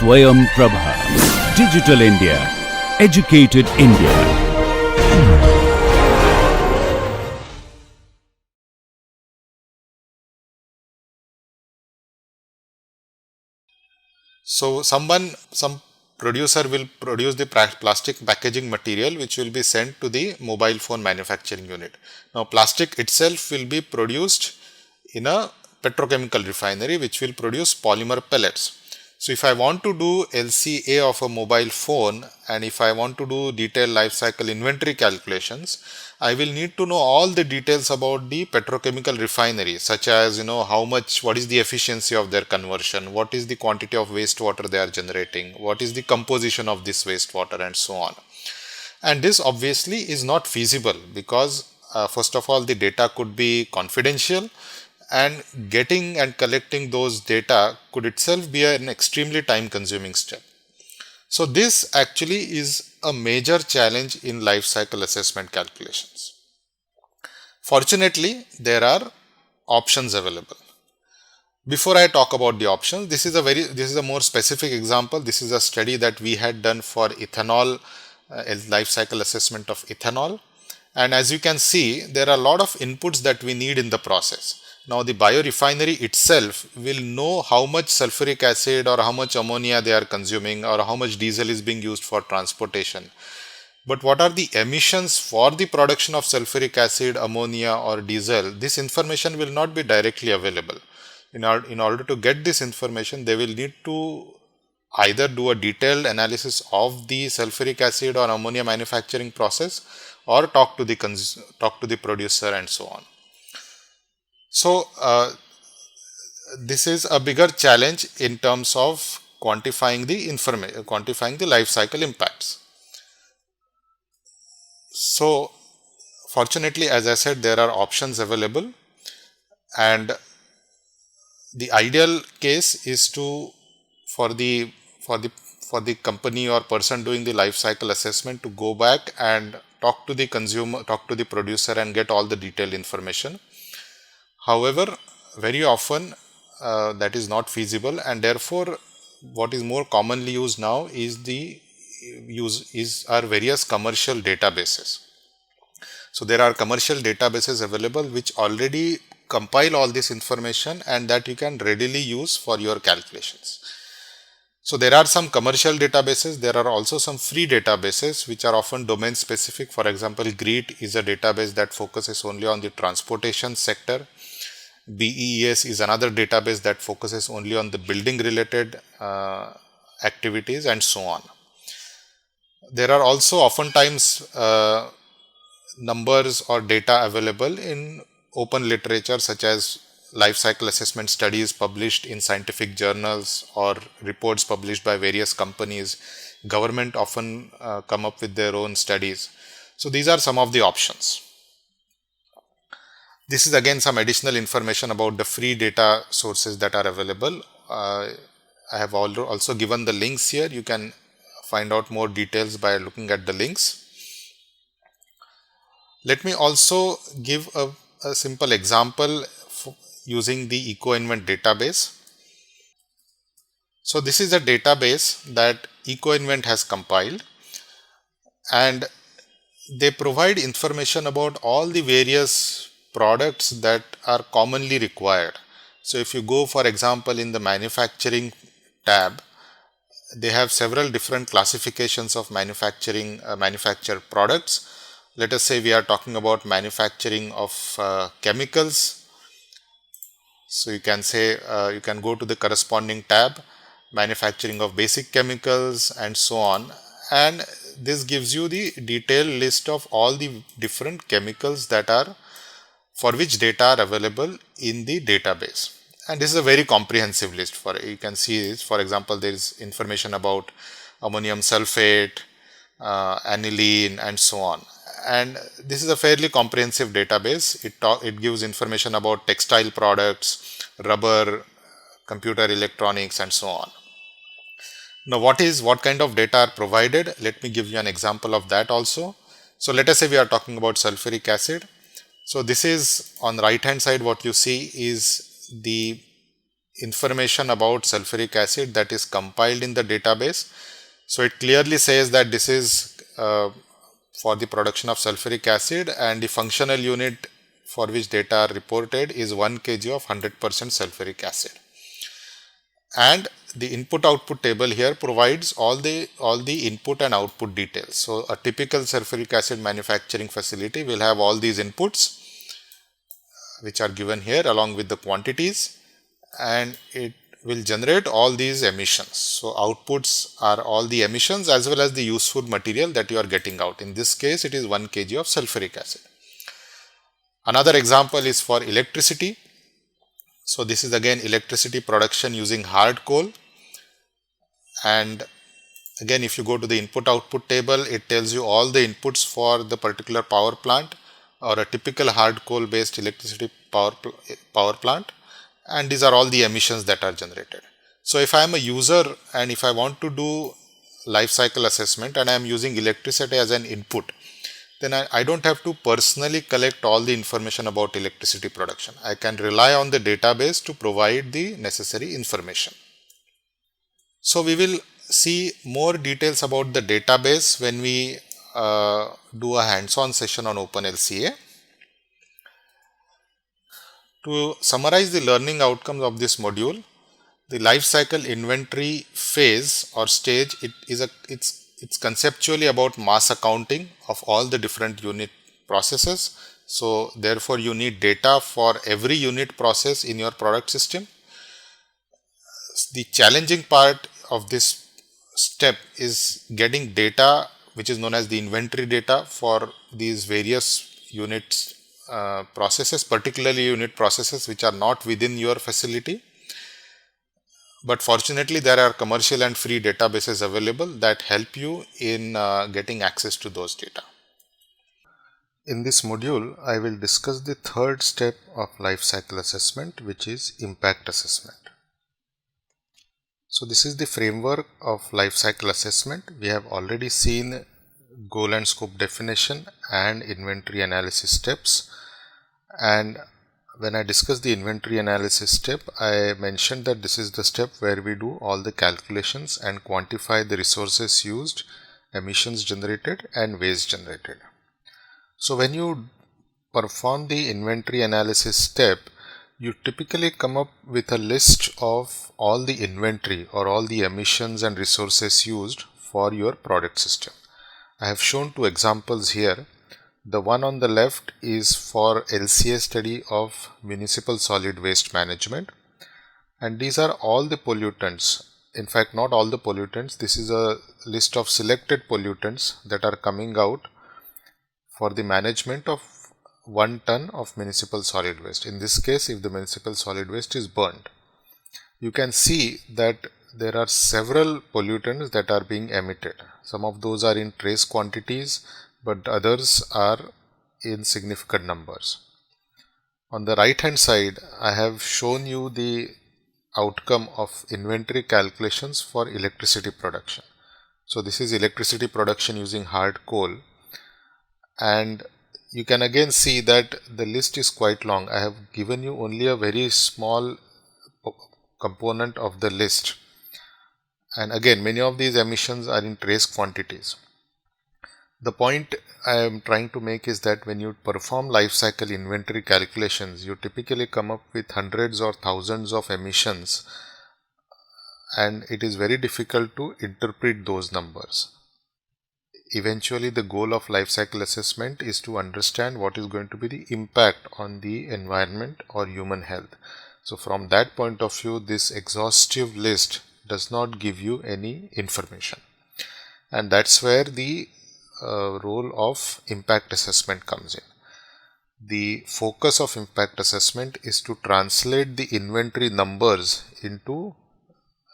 Swayam Prabha. Digital India. Educated India. So some producer will produce the plastic packaging material which will be sent to the mobile phone manufacturing unit. Now plastic itself will be produced in a petrochemical refinery which will produce polymer pellets. So if I want to do LCA of a mobile phone and if I want to do detailed life cycle inventory calculations, I will need to know all the details about the petrochemical refinery, such as what is the efficiency of their conversion, what is the quantity of wastewater they are generating, what is the composition of this wastewater, and so on. And this obviously is not feasible because first of all the data could be confidential, and getting and collecting those data could itself be an extremely time consuming step. So this actually is a major challenge in life cycle assessment calculations. Fortunately, there are options available. Before I talk about the options, this is a more specific example. This is a study that we had done for ethanol, life cycle assessment of ethanol. And as you can see, there are a lot of inputs that we need in the process. Now the biorefinery itself will know how much sulfuric acid or how much ammonia they are consuming or how much diesel is being used for transportation. But what are the emissions for the production of sulfuric acid, ammonia or diesel? This information will not be directly available. In order to get this information, they will need to either do a detailed analysis of the sulfuric acid or ammonia manufacturing process or talk to the producer and so on. So this is a bigger challenge in terms of quantifying the life cycle impacts. So fortunately, as I said, there are options available, and the ideal case is for the company or person doing the life cycle assessment to go back and talk to the consumer, talk to the producer and get all the detailed information. However, very often that is not feasible, and therefore what is more commonly used now is our various commercial databases. So there are commercial databases available which already compile all this information and that you can readily use for your calculations. So there are some commercial databases. There are also some free databases which are often domain specific. For example, GREET is a database that focuses only on the transportation sector. BEES is another database that focuses only on the building related activities, and so on. There are also oftentimes numbers or data available in open literature, such as life cycle assessment studies published in scientific journals or reports published by various companies. Government often come up with their own studies. So these are some of the options. This is again some additional information about the free data sources that are available. I have also given the links here. You can find out more details by looking at the links. Let me also give a simple example using the EcoInvent database. So this is a database that EcoInvent has compiled, and they provide information about all the various products that are commonly required. So if you go, for example, in the manufacturing tab, they have several different classifications of manufactured products. Let us say we are talking about manufacturing of chemicals. So you can say you can go to the corresponding tab, manufacturing of basic chemicals, and so on, and this gives you the detailed list of all the different chemicals for which data are available in the database. And this is a very comprehensive list. You can see this. For example, there is information about ammonium sulfate, aniline, and so on. And this is a fairly comprehensive database. It gives information about textile products, rubber, computer electronics, and so on. Now, what kind of data are provided? Let me give you an example of that also. So let us say we are talking about sulfuric acid. So this is on the right hand side. What you see is the information about sulfuric acid that is compiled in the database. So it clearly says that this is for the production of sulfuric acid, and the functional unit for which data are reported is 1 kg of 100% sulfuric acid. And the input output table here provides all the input and output details. So a typical sulfuric acid manufacturing facility will have all these inputs which are given here along with the quantities, and it will generate all these emissions. So outputs are all the emissions as well as the useful material that you are getting out. In this case, it is 1 kg of sulfuric acid. Another example is for electricity. So this is again electricity production using hard coal. And again, if you go to the input output table, it tells you all the inputs for the particular power plant or a typical hard coal based electricity power plant. And these are all the emissions that are generated. So if I am a user and if I want to do life cycle assessment and I am using electricity as an input, then I don't have to personally collect all the information about electricity production. I can rely on the database to provide the necessary information. So we will see more details about the database when we do a hands-on session on OpenLCA. To summarize the learning outcomes of this module, the life cycle inventory phase or stage, it's conceptually about mass accounting of all the different unit processes. So therefore you need data for every unit process in your product system. The challenging part of this step is getting data which is known as the inventory data for these various units processes, particularly unit processes which are not within your facility. But fortunately, there are commercial and free databases available that help you in getting access to those data. In this module, I will discuss the third step of life cycle assessment, which is impact assessment. So this is the framework of life cycle assessment. We have already seen goal and scope definition and inventory analysis steps. And when I discussed the inventory analysis step, I mentioned that this is the step where we do all the calculations and quantify the resources used, emissions generated and waste generated. So when you perform the inventory analysis step, you typically come up with a list of all the inventory or all the emissions and resources used for your product system. I have shown two examples here. The one on the left is for LCA study of municipal solid waste management, and these are all the pollutants. In fact, not all the pollutants. This is a list of selected pollutants that are coming out for the management of 1 ton of municipal solid waste. In this case, if the municipal solid waste is burned, you can see that there are several pollutants that are being emitted. Some of those are in trace quantities, but others are in significant numbers. On the right hand side, I have shown you the outcome of inventory calculations for electricity production. So this is electricity production using hard coal, and you can again see that the list is quite long. I have given you only a very small component of the list, and again many of these emissions are in trace quantities. The point I am trying to make is that when you perform life cycle inventory calculations, you typically come up with hundreds or thousands of emissions, and it is very difficult to interpret those numbers. Eventually, the goal of life cycle assessment is to understand what is going to be the impact on the environment or human health. So from that point of view, this exhaustive list does not give you any information, and that's where the role of impact assessment comes in. The focus of impact assessment is to translate the inventory numbers into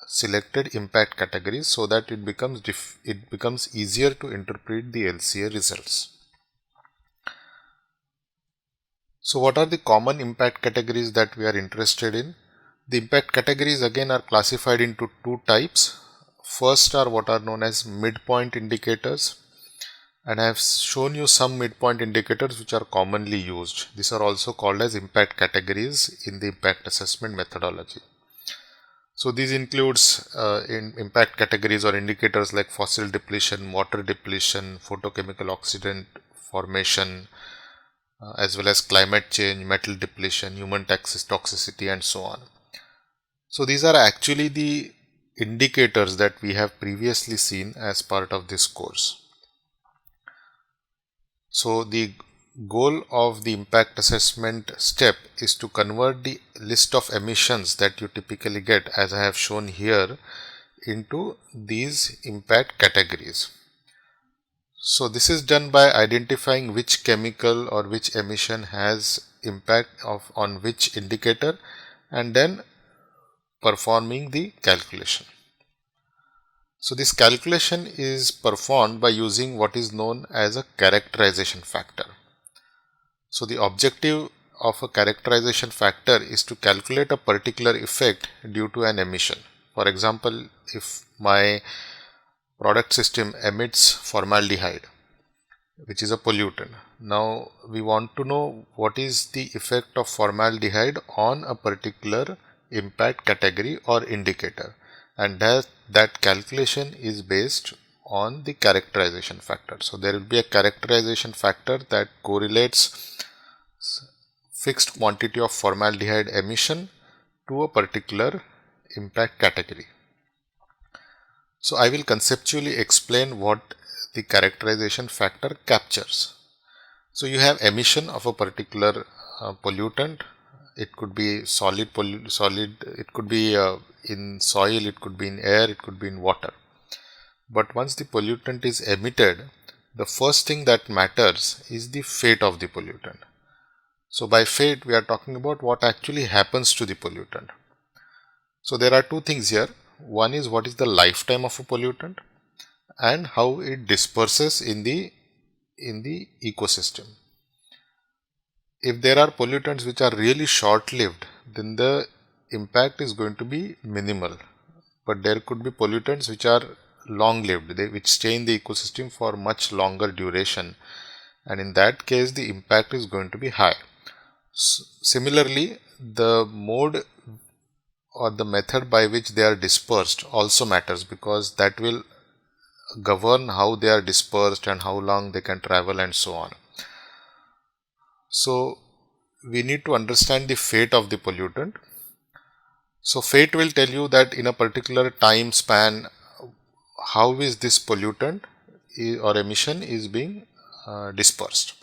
selected impact categories so that it becomes easier to interpret the LCA results. So what are the common impact categories that we are interested in? The impact categories again are classified into two types. First are what are known as midpoint indicators, and I have shown you some midpoint indicators which are commonly used. These are also called as impact categories in the impact assessment methodology. So these includes in impact categories or indicators like fossil depletion, water depletion, photochemical oxidant formation, as well as climate change, metal depletion, human toxicity, and so on. So these are actually the indicators that we have previously seen as part of this course. So the goal of the impact assessment step is to convert the list of emissions that you typically get, as I have shown here, into these impact categories. So this is done by identifying which chemical or which emission has impact on which indicator, and then performing the calculation. So this calculation is performed by using what is known as a characterization factor. So the objective of a characterization factor is to calculate a particular effect due to an emission. For example, if my product system emits formaldehyde, which is a pollutant. Now we want to know what is the effect of formaldehyde on a particular impact category or indicator, and that calculation is based on the characterization factor. So there will be a characterization factor that correlates fixed quantity of formaldehyde emission to a particular impact category. So I will conceptually explain what the characterization factor captures. So you have emission of a particular pollutant. It could be solid, it could be in soil, it could be in air, it could be in water. But once the pollutant is emitted, the first thing that matters is the fate of the pollutant. So by fate, we are talking about what actually happens to the pollutant. So there are two things here. One is what is the lifetime of a pollutant and how it disperses in the ecosystem. If there are pollutants which are really short-lived, then the impact is going to be minimal. But there could be pollutants which are long-lived, which stay in the ecosystem for much longer duration, and in that case the impact is going to be high. Similarly, the mode or the method by which they are dispersed also matters, because that will govern how they are dispersed and how long they can travel and so on. So we need to understand the fate of the pollutant. So fate will tell you that in a particular time span, how is this pollutant or emission is being dispersed.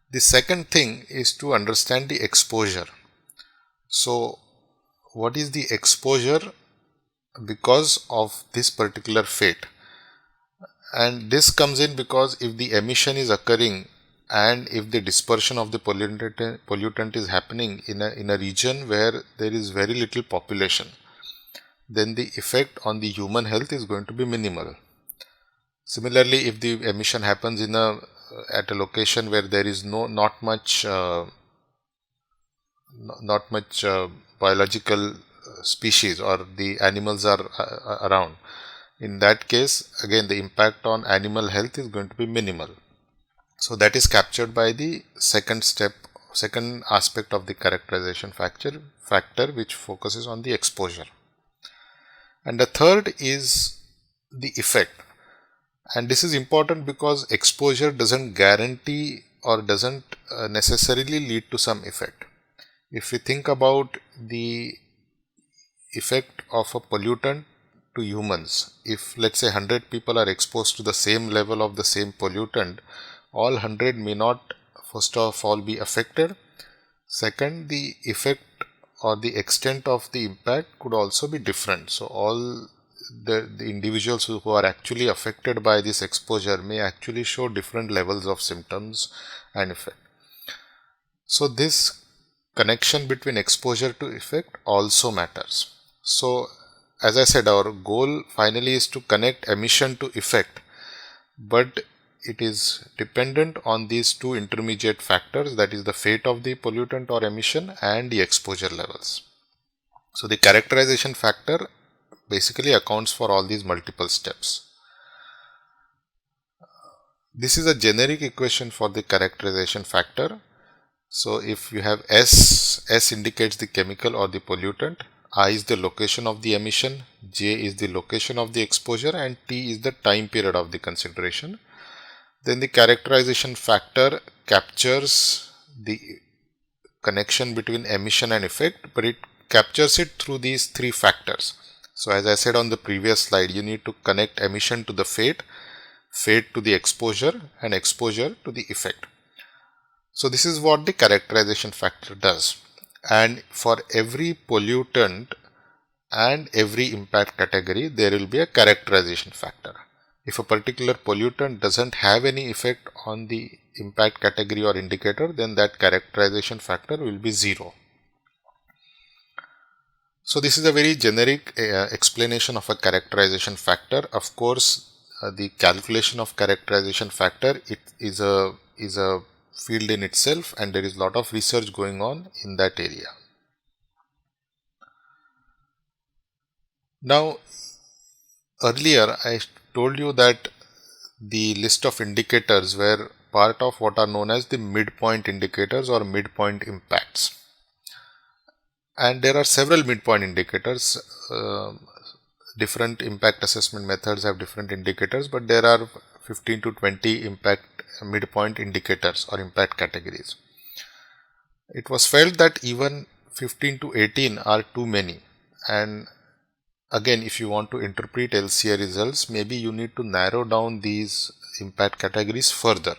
The second thing is to understand the exposure. So what is the exposure because of this particular fate? And this comes in because if the emission is occurring and if the dispersion of the pollutant is happening in a region where there is very little population, then the effect on the human health is going to be minimal. Similarly, if the emission happens at a location where there is not much biological species or the animals are around, in that case again the impact on animal health is going to be minimal. So that is captured by the second aspect of the characterization factor, which focuses on the exposure. And the third is the effect. And this is important because exposure doesn't guarantee or doesn't necessarily lead to some effect. If we think about the effect of a pollutant to humans, if let's say 100 people are exposed to the same level of the same pollutant, all 100 may not first of all be affected. Second, the effect or the extent of the impact could also be different. So all the individuals who are actually affected by this exposure may actually show different levels of symptoms and effect. So this connection between exposure to effect also matters. So as I said, our goal finally is to connect emission to effect, but it is dependent on these two intermediate factors, that is the fate of the pollutant or emission and the exposure levels. So the characterization factor basically accounts for all these multiple steps. This is a generic equation for the characterization factor. So if you have S indicates the chemical or the pollutant, I is the location of the emission, J is the location of the exposure, and T is the time period of the consideration. Then the characterization factor captures the connection between emission and effect, but it captures it through these three factors. So as I said on the previous slide, you need to connect emission to the fate, fate to the exposure, and exposure to the effect. So this is what the characterization factor does. And for every pollutant and every impact category, there will be a characterization factor. If a particular pollutant doesn't have any effect on the impact category or indicator, then that characterization factor will be 0. So this is a very generic explanation of a characterization factor. Of course, the calculation of characterization factor is a field in itself, and there is a lot of research going on in that area. Now, earlier I told you that the list of indicators were part of what are known as the midpoint indicators or midpoint impacts. And there are several midpoint indicators. Different impact assessment methods have different indicators, but there are 15 to 20 midpoint indicators or impact categories. It was felt that even 15 to 18 are too many, and again, if you want to interpret LCA results, maybe you need to narrow down these impact categories further.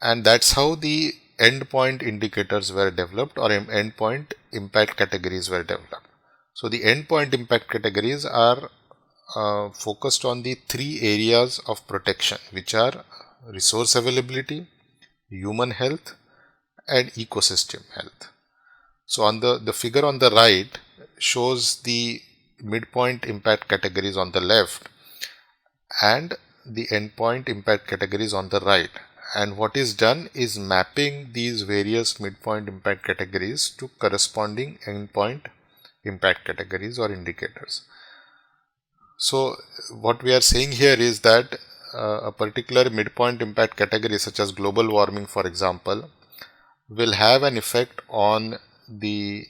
And that's how the endpoint indicators were developed, or endpoint impact categories were developed. So the endpoint impact categories are focused on the three areas of protection, which are resource availability, human health, and ecosystem health. So on the figure on the right shows the midpoint impact categories on the left and the endpoint impact categories on the right. And what is done is mapping these various midpoint impact categories to corresponding endpoint impact categories or indicators. So what we are saying here is that a particular midpoint impact category, such as global warming for example, will have an effect on the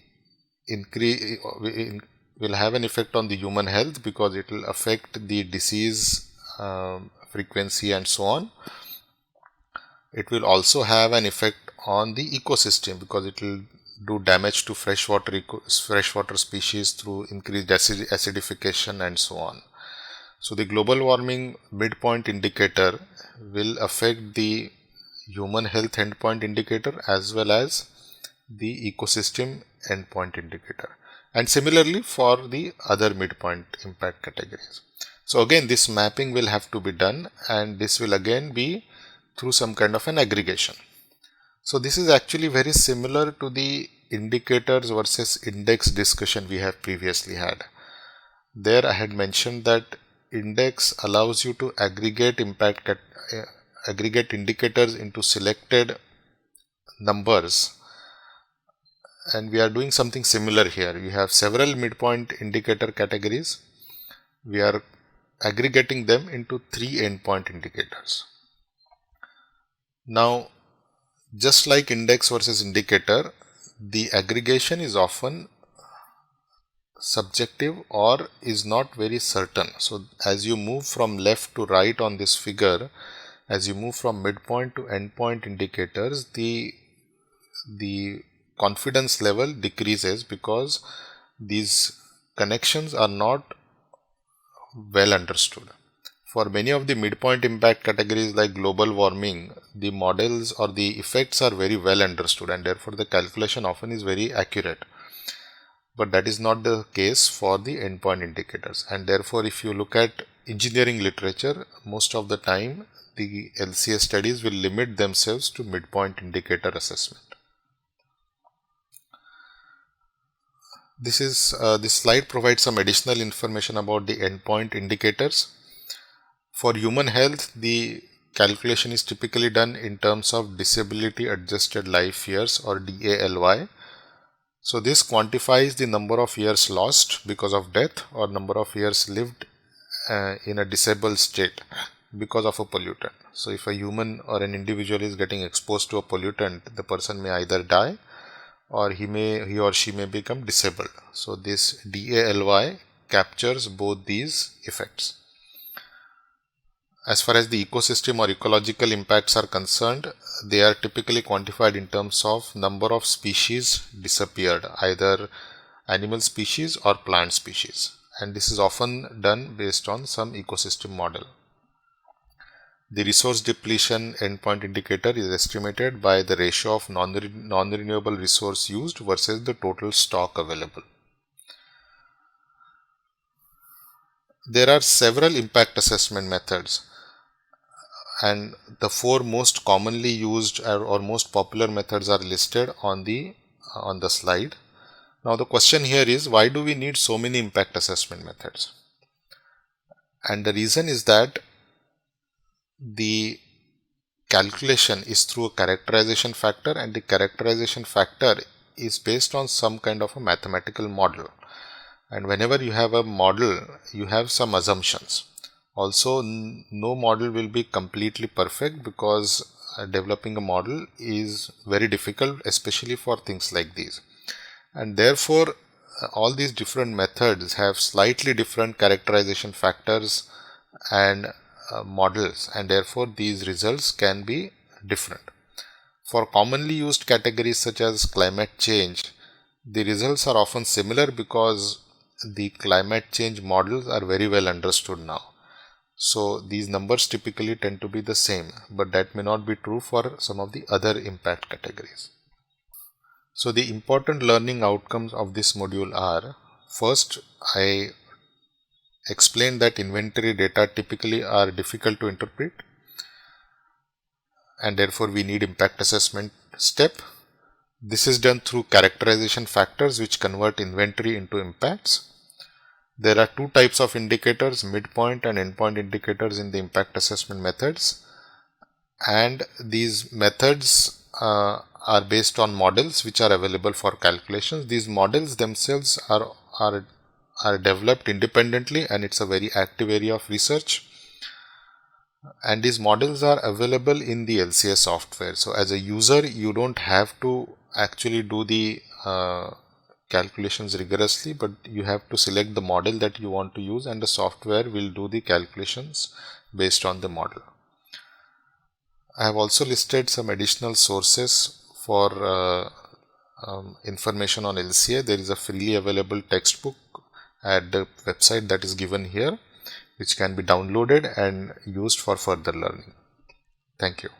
will have an effect on the human health, because it will affect the disease frequency and so on. It will also have an effect on the ecosystem, because it will do damage to freshwater species through increased acidification and so on. So the global warming midpoint indicator will affect the human health endpoint indicator as well as the ecosystem endpoint indicator, and similarly for the other midpoint impact categories. So again, this mapping will have to be done, and this will again be through some kind of an aggregation. So this is actually very similar to the indicators versus index discussion we have previously had. There I had mentioned that index allows you to aggregate aggregate indicators into selected numbers, and we are doing something similar here. We have several midpoint indicator categories. We are aggregating them into 3 endpoint indicators. Now, just like index versus indicator, the aggregation is often subjective or is not very certain. So as you move from left to right on this figure, as you move from midpoint to endpoint indicators, the confidence level decreases, because these connections are not well understood. For many of the midpoint impact categories like global warming, the models or the effects are very well understood, and therefore the calculation often is very accurate. But that is not the case for the endpoint indicators, and therefore if you look at engineering literature, most of the time the LCA studies will limit themselves to midpoint indicator assessment. This slide provides some additional information about the endpoint indicators. For human health, the calculation is typically done in terms of disability adjusted life years, or DALY. So this quantifies the number of years lost because of death, or number of years lived in a disabled state because of a pollutant. So if a human or an individual is getting exposed to a pollutant, the person may either die or he or she may become disabled. So this DALY captures both these effects. As far as the ecosystem or ecological impacts are concerned, they are typically quantified in terms of number of species disappeared, either animal species or plant species, and this is often done based on some ecosystem model. The resource depletion endpoint indicator is estimated by the ratio of non-renewable resource used versus the total stock available. There are several impact assessment methods, and the four most commonly used or most popular methods are listed on the slide. Now the question here is, why do we need so many impact assessment methods? And the reason is that the calculation is through a characterization factor, and the characterization factor is based on some kind of a mathematical model. And whenever you have a model, you have some assumptions. Also, no model will be completely perfect, because developing a model is very difficult, especially for things like these. And therefore, all these different methods have slightly different characterization factors and models, and therefore these results can be different. For commonly used categories such as climate change, the results are often similar because the climate change models are very well understood now. So these numbers typically tend to be the same, but that may not be true for some of the other impact categories. So the important learning outcomes of this module are: first, I explained that inventory data typically are difficult to interpret, and therefore we need impact assessment step. This is done through characterization factors which convert inventory into impacts. There are two types of indicators, midpoint and endpoint indicators, in the impact assessment methods, and these methods are based on models which are available for calculations. These models themselves are developed independently, and it's a very active area of research, and these models are available in the LCA software. So as a user, you don't have to actually do the calculations rigorously, but you have to select the model that you want to use, and the software will do the calculations based on the model. I have also listed some additional sources for information on LCA. There is a freely available textbook at the website that is given here, which can be downloaded and used for further learning. Thank you.